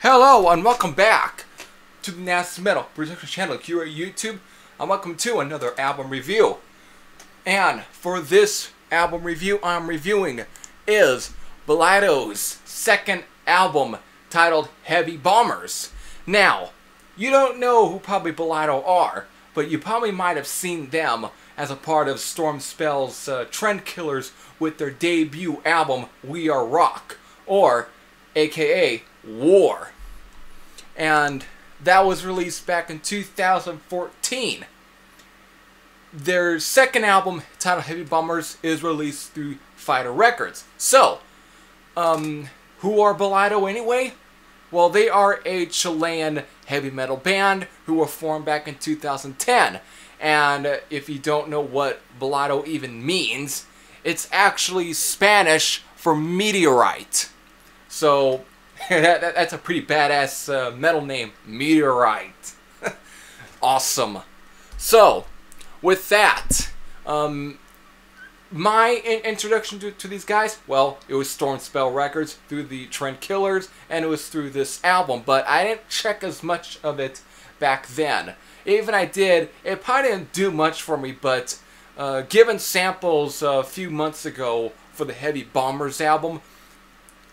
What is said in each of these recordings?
Hello and welcome back to the Nasty Metal production channel here at YouTube, and welcome to another album review. And for this album review I'm reviewing is Bolido's second album titled Heavy Bombers. Now, you don't know who probably Bolido are, but you probably might have seen them as a part of Stormspell's Trend Killers with their debut album W.A.R, or aka W.A.R. And that was released back in 2014. Their second album, titled Heavy Bombers, is released through Fighter Records. So, who are Bolido anyway? Well, they are a Chilean heavy metal band who were formed back in 2010. And if you don't know what Bolido even means, it's actually Spanish for meteorite. So, that's a pretty badass metal name, Meteorite. Awesome. So, with that, my introduction to these guys, well, it was Stormspell Records through the Trend Killers, and it was through this album, but I didn't check as much of it back then. Even I did, it probably didn't do much for me, but given samples a few months ago for the Heavy Bombers album,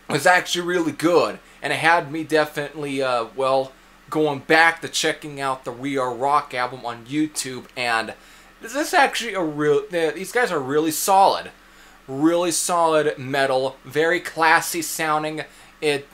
was actually really good, and it had me definitely, well, going back to checking out the We Are Rock album on YouTube, and this is actually these guys are really solid metal, very classy sounding. It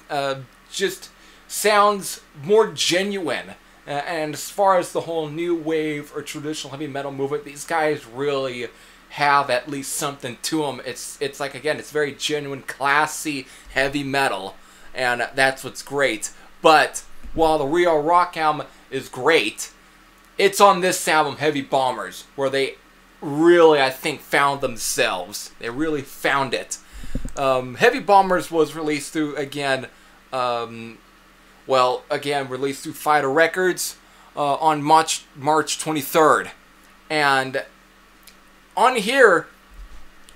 just sounds more genuine, and as far as the whole new wave or traditional heavy metal movement, these guys really have at least something to them. It's like, again, it's very genuine, classy heavy metal, and that's what's great. But while the Real Rock album is great, it's on this album, Heavy Bombers, where they really, I think, found themselves. They really found it. Heavy Bombers was released through, again, released through Fighter Records on March 23rd. And on here,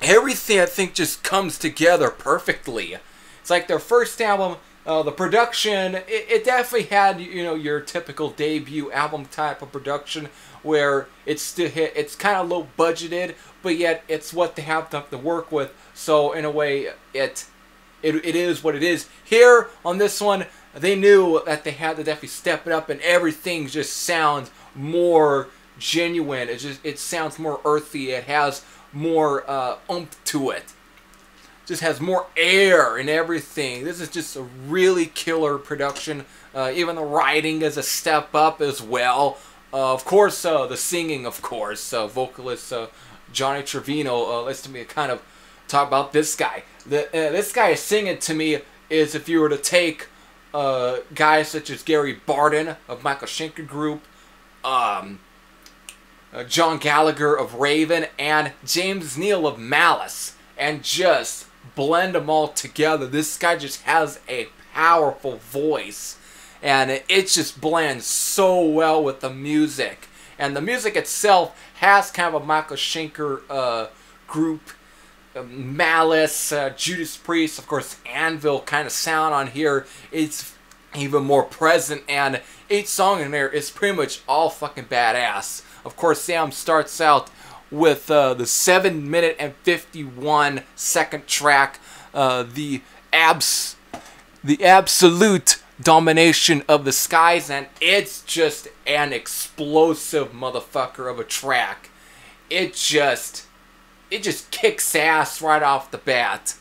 everything, I think, just comes together perfectly. It's like their first album, the production, it definitely had, you know, your typical debut album type of production, where it's kind of low budgeted, but yet it's what they have to work with. So in a way, it is what it is. Here on this one, they knew that they had to definitely step it up, and everything just sounds more genuine. It sounds more earthy. It has more oomph to it. Just has more air and everything. This is just a really killer production. Even the writing is a step up as well. Of course, the singing, of course. Vocalist Johnny Trevino. Let's me kind of talk about this guy. This guy singing to me is, if you were to take guys such as Gary Barden of Michael Schenker Group, John Gallagher of Raven, and James Neal of Malice, and just blend them all together. This guy just has a powerful voice, and it just blends so well with the music. And the music itself has kind of a Michael Schenker Group, Malice, Judas Priest, of course, Anvil kind of sound on here. It's even more present, and each song in there is pretty much all fucking badass. Of course, Sam starts out with the 7-minute and 51-second track, the absolute domination of the skies, and it's just an explosive motherfucker of a track. It just kicks ass right off the bat,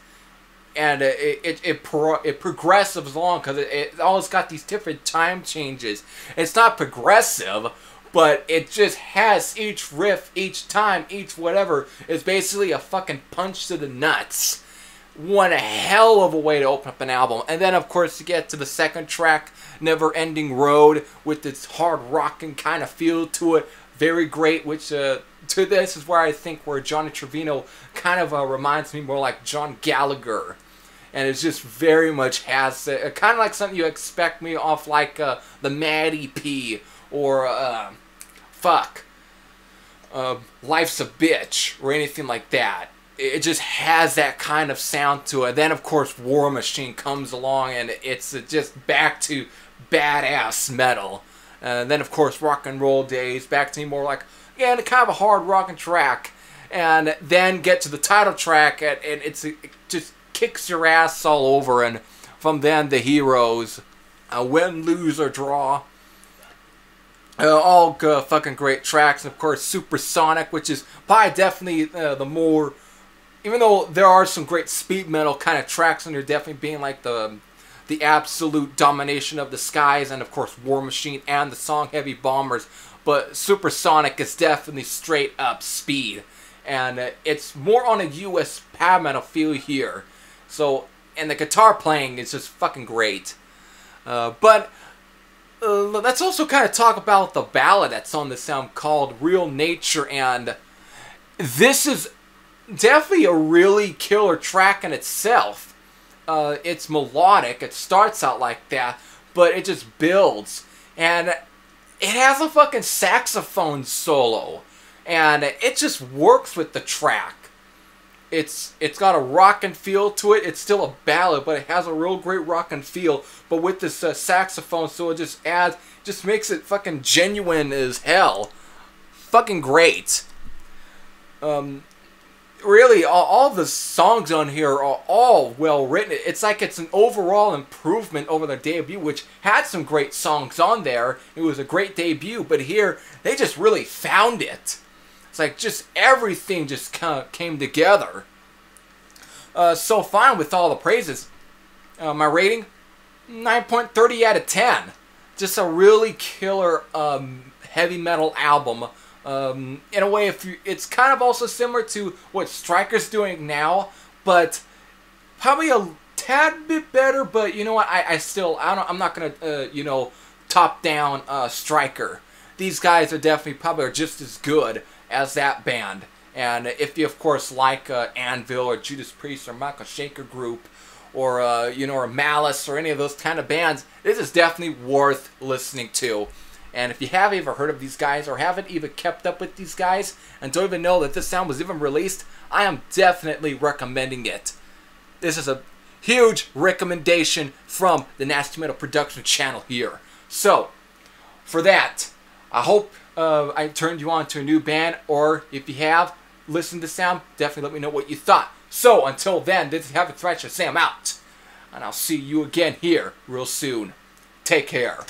and it progresses along, because it always got these different time changes. It's not progressive, but it just has each riff, each time, each whatever is basically a fucking punch to the nuts. One hell of a way to open up an album. And then, of course, you get to the second track, Never Ending Road, with its hard rocking kind of feel to it. Very great, which to this is where I think where Johnny Trevino kind of reminds me more like John Gallagher. And it just very much has kind of like something you expect me off like the Mad EP, or Life's a Bitch, or anything like that. it just has that kind of sound to it. Then of course War Machine comes along and it's just back to badass metal. And then of course Rock and Roll Days, back to more like, yeah, kind of a hard rockin' track. And then get to the title track and it just kicks your ass all over. And from then the Heroes, Win, Lose or Draw. All fucking great tracks. And of course Supersonic, which is probably definitely the more, even though there are some great speed metal kind of tracks, and they're definitely being like the absolute domination of the skies, and of course War Machine and the song Heavy Bombers, but Supersonic is definitely straight up speed, and it's more on a US power metal feel here. So, and the guitar playing is just fucking great. But let's also kind of talk about the ballad that's on the sound called Real Nature, and this is definitely a really killer track in itself. It's melodic, it starts out like that, but it just builds, and it has a fucking saxophone solo, and it just works with the track. It's got a rockin' feel to it. It's still a ballad, but it has a real great rockin' feel, but with this saxophone solo, it just makes it fucking genuine as hell. Fucking great. Really, all the songs on here are all well written. It's like it's an overall improvement over the debut, which had some great songs on there. It was a great debut, but here they just really found it. It's like just everything just kind of came together. So fine with all the praises. My rating, 9.30 out of 10. Just a really killer heavy metal album. In a way, it's kind of also similar to what Striker's doing now, but probably a tad bit better. But you know what? I'm not gonna top down Striker. These guys are definitely probably just as good as that band. And if you of course like Anvil or Judas Priest or Michael Schenker Group or or Malice or any of those kind of bands, this is definitely worth listening to. And if you haven't ever heard of these guys or haven't even kept up with these guys and don't even know that this sound was even released, I am definitely recommending it. This is a huge recommendation from the Nasty Metal Production channel here. So, for that, I hope I turned you on to a new band, or if you have listened to the sound, definitely let me know what you thought. So, until then, this is Heavy Thrasher Sam out. And I'll see you again here real soon. Take care.